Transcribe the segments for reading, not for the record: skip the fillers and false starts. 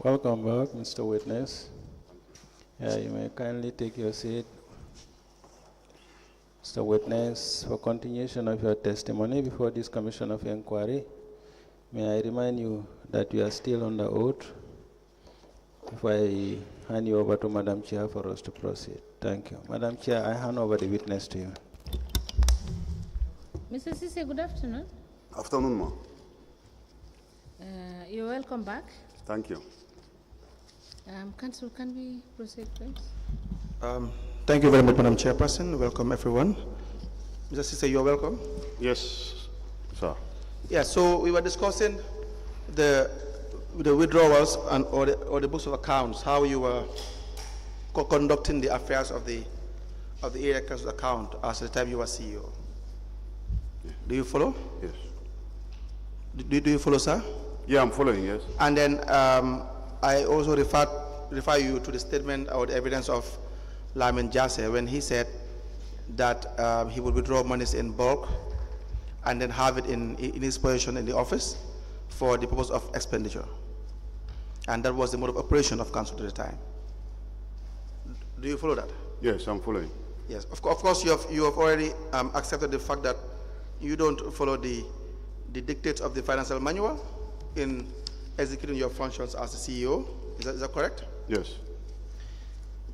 Welcome back, Mr. Witness. You may kindly take your seat. Mr. Witness, for continuation of your testimony before this Commission of Inquiry, may I remind you that you are still under oath before I hand you over to Madam Chair for us to proceed. Thank you. Madam Chair, I hand over the witness to you. Mr. Ceesay, good afternoon. Afternoon, ma. You're welcome back. Thank you. Council, can we proceed, please? Thank you very much, Madam Chairperson. Welcome, everyone. Mr. Ceesay, you're welcome. Yes, sir. Yeah, so we were discussing the withdrawals and or the books of accounts, how you were conducting the affairs of the area council account as the time you were CEO. Yeah. Do you follow? Yes. Do you follow, sir? Yeah, I'm following, yes. And then I also refer you to the statement or the evidence of Lyman Ceesay when he said that he would withdraw monies in bulk and then have it in his possession in the office for the purpose of expenditure. And that was the mode of operation of council at the time. Do you follow that? Yes, I'm following. Yes, of course you have already accepted the fact that you don't follow the dictates of the financial manual in executing your functions as the CEO. Is that correct? Yes.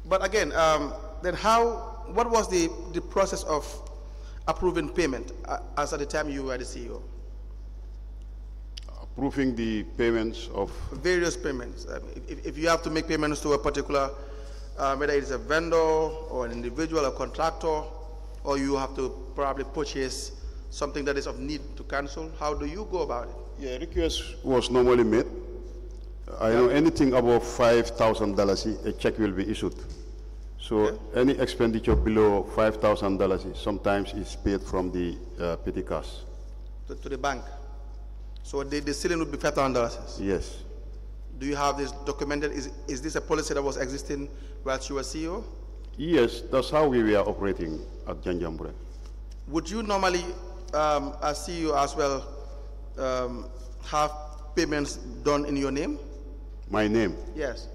But again, then what was the process of approving payment as at the time you were the CEO? Approving the payments of... Various payments. If you have to make payments to a particular, whether it's a vendor or an individual or contractor, or you have to probably purchase something that is of need to council, how do you go about it? Yeah, request was normally made. I know anything above $5,000, a check will be issued. So any expenditure below $5,000 sometimes is paid from the petty cash. To the bank. So the ceiling would be $5,000? Yes. Do you have this documented? Is this a policy that was existing whilst you were CEO? Yes, that's how we were operating at Janjanbureh. Would you normally, as CEO as well, have payments done in your name? My name? Yes.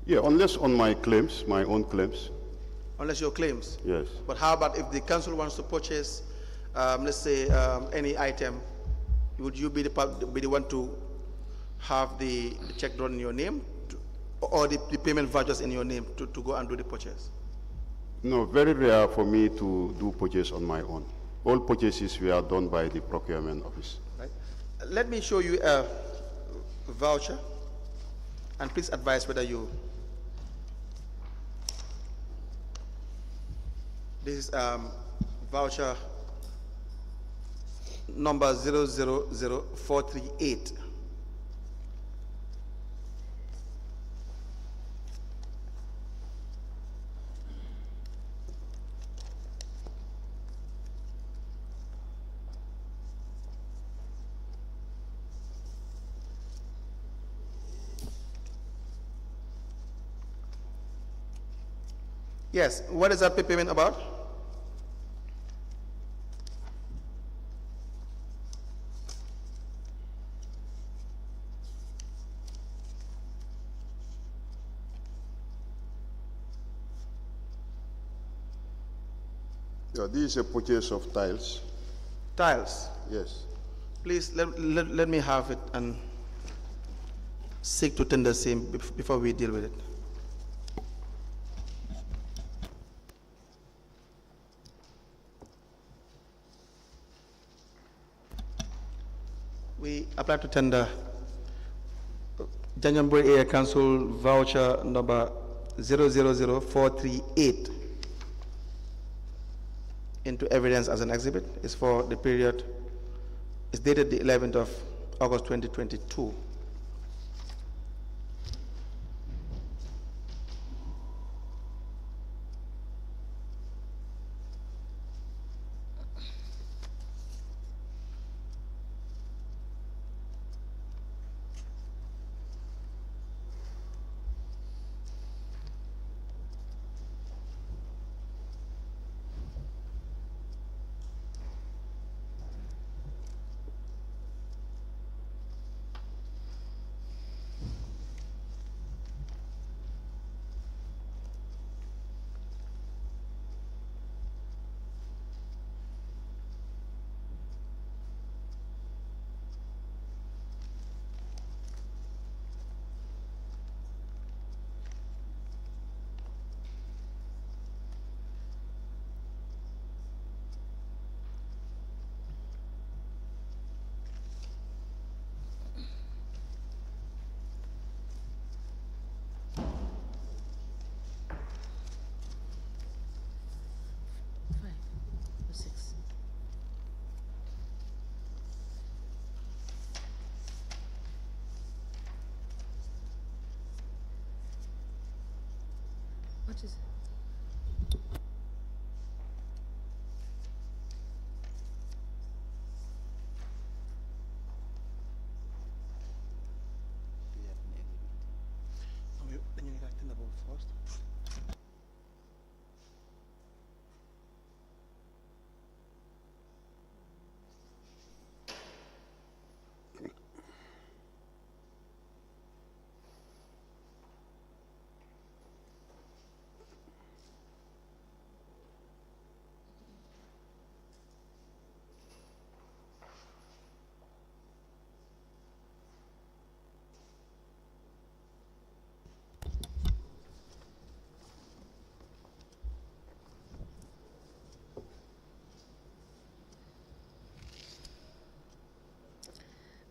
Yeah, unless on my claims, my own claims. Unless your claims? Yes. But how about if the council wants to purchase, let's say, any item, would you be the one to have the check done in your name, or the payment vouchers in your name to go and do the purchase? No, very rare for me to do purchase on my own. All purchases were done by the procurement office. Right. Let me show you a voucher, and please advise whether you... This is voucher number 000438. Yes, what is that payment about? Yeah, this is a purchase of tiles. Tiles. Yes. Please let me have it and seek to tender same before we deal with it. We apply to tender Janjanbureh Area Council voucher number 000438 into evidence as an exhibit. It's for the period, it's dated the 11th of August 2022.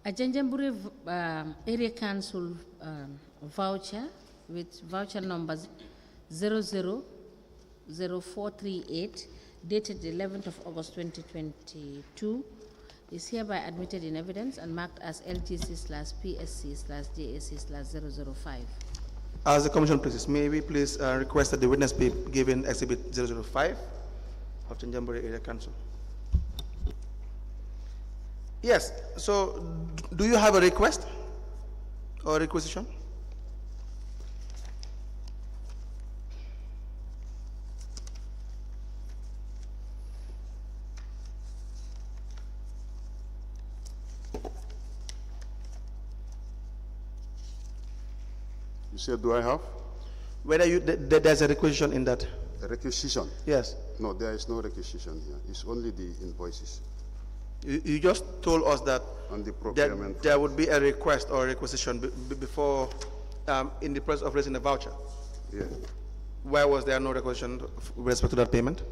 A Janjanbureh Area Council voucher with voucher numbers 000438 dated 11th of August 2022 is hereby admitted in evidence and marked as LGC/PSC/JAC/005. As the commission pleases, may we please request that the witness be given exhibit 005 of Janjanbureh Area Council. Yes, so do you have a request or requisition? You said, do I have? Whether there's a requisition in that? A requisition? Yes. No, there is no requisition here. It's only the invoices. You just told us that And the procurement. there would be a request or a requisition before, in the process of raising a voucher. Yeah. Why was there no requisition with respect to that payment?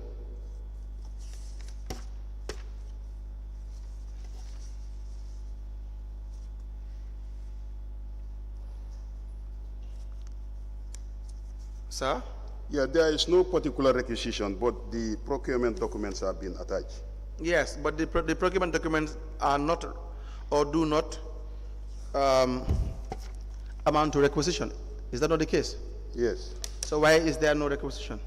Sir? Yeah, there is no particular requisition, but the procurement documents have been attached. Yes, but the procurement documents are not or do not amount to requisition. Is that not the case? Yes. So why is there no requisition?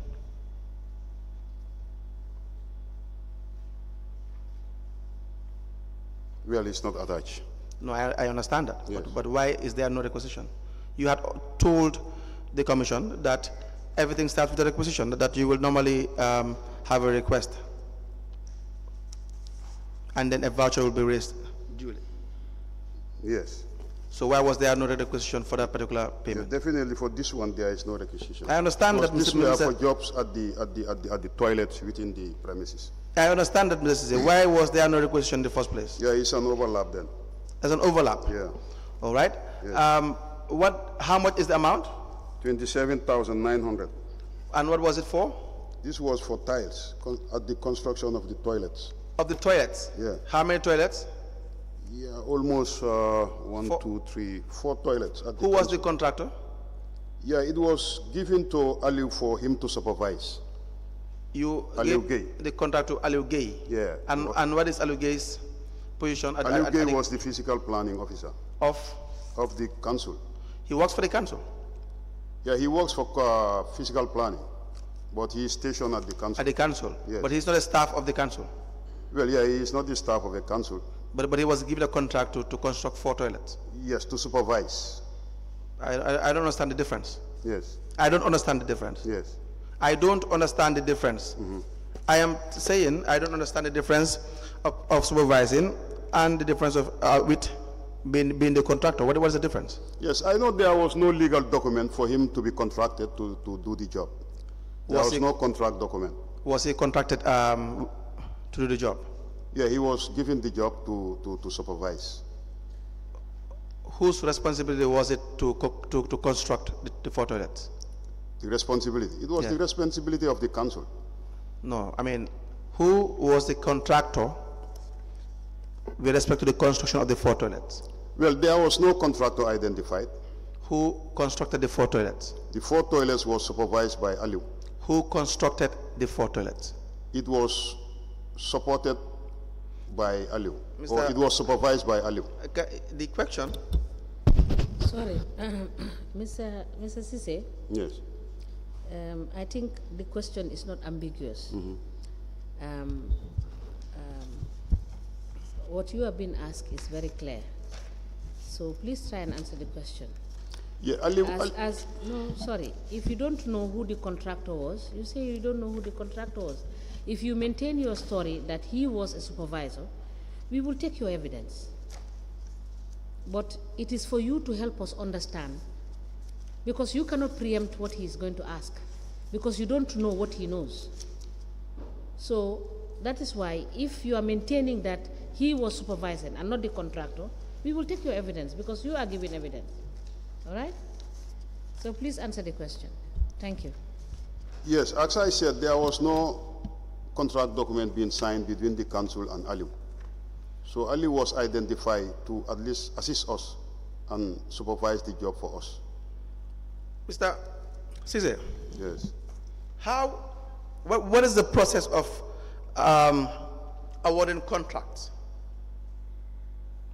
Well, it's not attached. No, I understand that. Yes. But why is there no requisition? You had told the commission that everything starts with a requisition, that you will normally have a request, and then a voucher will be raised duly. Yes. So why was there no requisition for that particular Yeah, payment? definitely for this one there is no requisition. I understand that, This Mr. were Minister. for jobs at the toilets within the premises. I understand that, Mr. Ceesay. Why was there no requisition in the first place? Yeah, it's an overlap then. There's an overlap. Yeah. All right. Yes. How much is the amount? 27,900. And what was it for? This was for tiles at the construction of the toilets. Of the toilets? Yeah. How many toilets? Yeah, almost one, Four. 2, 3, 4 toilets. At Who was the council. contractor? Yeah, it was given to Aliu for him to supervise. You Aliu gave Gay. the contract to Aliu Gay. Yeah. And what is Aliu Gay's position? Aliu Gay was the physical planning officer of? of the council. He works for the council. Yeah, he works for physical planning, but he is stationed at the council. At the council. Yes. But he's not a staff of the council. Well, yeah, he is not the staff of the council. But he was given a contract to construct 4 toilets. Yes, to supervise. I don't understand the difference. Yes, I don't understand the difference. yes. I don't understand the difference. I am saying I don't understand the difference of supervising and the difference of with being the contractor. What was the difference? Yes, I know there was no legal document for him to be contracted to do the job. There was no contract document. Was he contracted to do the job? Yeah, he was given the job to supervise. Whose responsibility was it to construct the 4 toilets? The responsibility. It was Yeah. the responsibility of the council. No, I mean, who was the contractor with respect to the construction of the 4 toilets? Well, there was no contractor identified. Who constructed the 4 toilets? The 4 toilets was supervised by Aliu. Who constructed the 4 toilets? It was supported by Aliu, or Mr. it was supervised by Aliu. The question, Sorry, Mr. Ceesay, Yes. I think the question is not ambiguous. What you have been asked is very clear. So please try and answer the question. Yeah, No, sorry. If you don't know who the contractor was, you say you don't know who the contractor was. If you maintain your story that he was a supervisor, we will take your evidence. But it is for you to help us understand, because you cannot preempt what he is going to ask, because you don't know what he knows. So that is why, if you are maintaining that he was supervising and not the contractor, we will take your evidence, because you are giving evidence. All right? So please answer the question. Thank you. Yes, as I said, there was no contract document being signed between the council and Ali. So Ali was identified to at least assist us and supervise the job for us. Mr. Ceesay, Yes. What is the process of awarding contracts?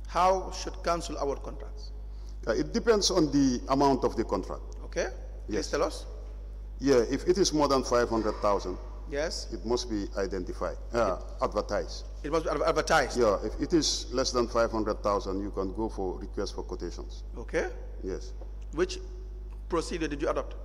How should council award contracts? It depends on the amount of the contract. Okay, please Yes. tell us. Yeah, if it is more than 500,000, Yes, it must be identified, advertised. it must be advertised. Yeah, if it is less than 500,000, you can go for request for quotations. Okay, Yes. which procedure did you adopt?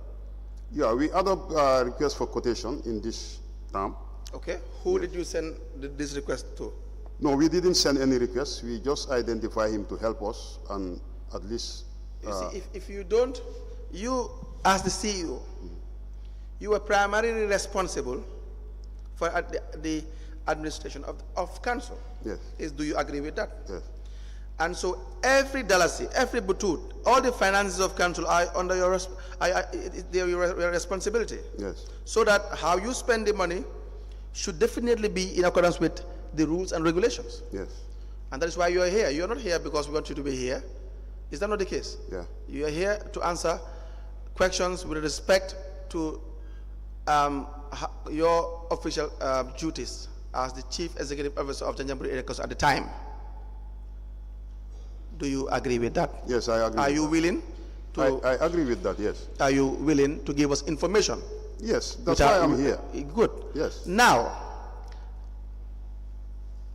Yeah, we adopt request for quotation in this term. Okay, who did you send this request to? No, we didn't send any requests. We just identify him to help us and at least. You see, if you don't, you as the CEO, you are primarily responsible for the administration of council. Yes. Do you agree with that? Yes. And so every dalasi, every butut, all the finances of council are under your responsibility. Yes. So that how you spend the money should definitely be in accordance with the rules and regulations. Yes. And that is why you are here. You are not here because we want you to be here. Is that not the case? Yeah. You are here to answer questions with respect to your official duties as the Chief Executive Officer of Janjanbureh at the time. Do you agree with that? Yes, I agree. Are you willing to? I agree with that. Yes. Are you willing to give us information? Yes. That's why I'm here. Good. Yes. Now,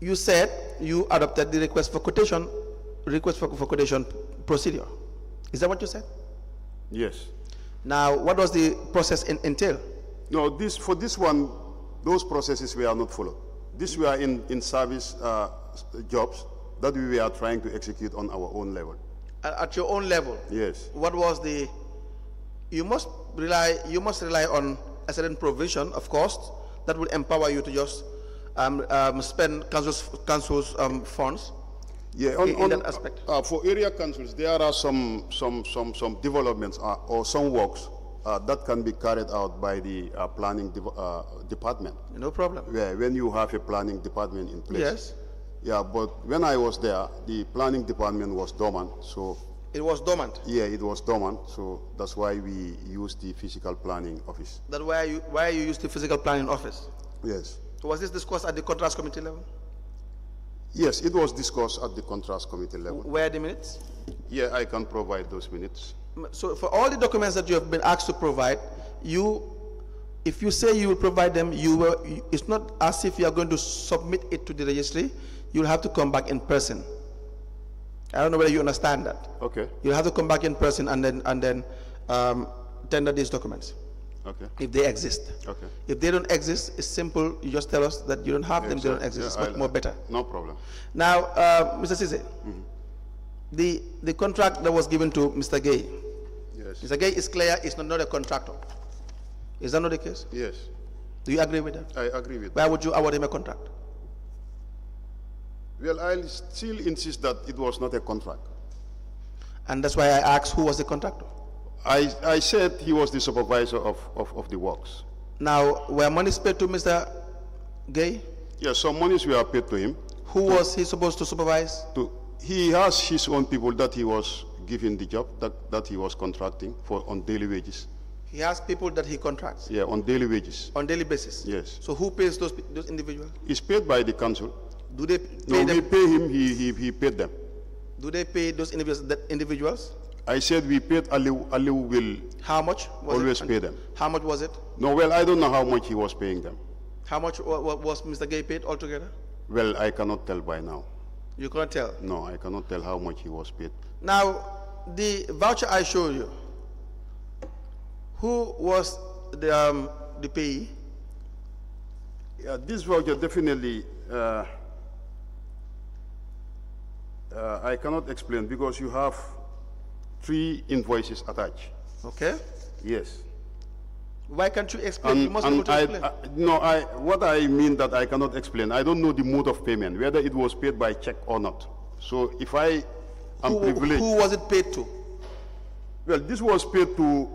you said you adopted the request for quotation procedure. Is that what you said? Yes. Now, what does the process entail? No, for this one, those processes were not followed. This were in service jobs that we were trying to execute on our own level. At your own level? Yes. What was the? You must rely on a certain provision, of course, that will empower you to just spend council's funds. Yeah, in that aspect. For area councils, there are some developments or some works that can be carried out by the planning department. No problem. Yeah, when you have a planning department in place. Yes. Yeah, but when I was there, the planning department was dormant, so. It was dormant? Yeah, it was dormant, so that's why we used the physical planning office. That's why you used the physical planning office? Yes. So was this discussed at the contracts committee level? Yes, it was discussed at the contracts committee level. Where are the minutes? Yeah, I can provide those minutes. So for all the documents that you have been asked to provide, if you say you will provide them, it's not as if you are going to submit it to the registry. You'll have to come back in person. I don't know whether you understand that. Okay. You'll have to come back in person and then tender these documents. Okay. If they exist. Okay. If they don't exist, it's simple. You just tell us that you don't have them, they don't exist. It's much more better. No problem. Now, Mr. Ceesay, the contract that was given to Mr. Gay, Yes. Mr. Gay is clear, is not a contractor. Is that not the case? Yes. Do you agree with that? I agree with that. Why would you award him a contract? Well, I'll still insist that it was not a contract. And that's why I asked who was the contractor. I said he was the supervisor of the works. Now, were monies paid to Mr. Gay? Yes, some monies were paid to him. Who was he supposed to supervise? He has his own people that he was given the job, that he was contracting for on daily wages. He has people that he contracts? Yeah, on daily wages. On daily basis? Yes. So who pays those individuals? It's paid by the council. Do they pay No, them? we pay him, he paid them. Do they pay those individuals? I said we paid Aliu will How much was always it? pay them. How much was it? No, well, I don't know how much he was paying them. How much was Mr. Gay paid altogether? Well, I cannot tell by now. You can't tell. No, I cannot tell how much he was paid. Now, the voucher I showed you, who was the payee? Yeah, this voucher definitely, I cannot explain because you have 3 invoices attached. Okay. Yes. Why can't you explain? You must be able to explain. What I mean that I cannot explain, I don't know the mode of payment, whether it was paid by check or not. So if I am privileged. Who was it paid to? Well, this was paid to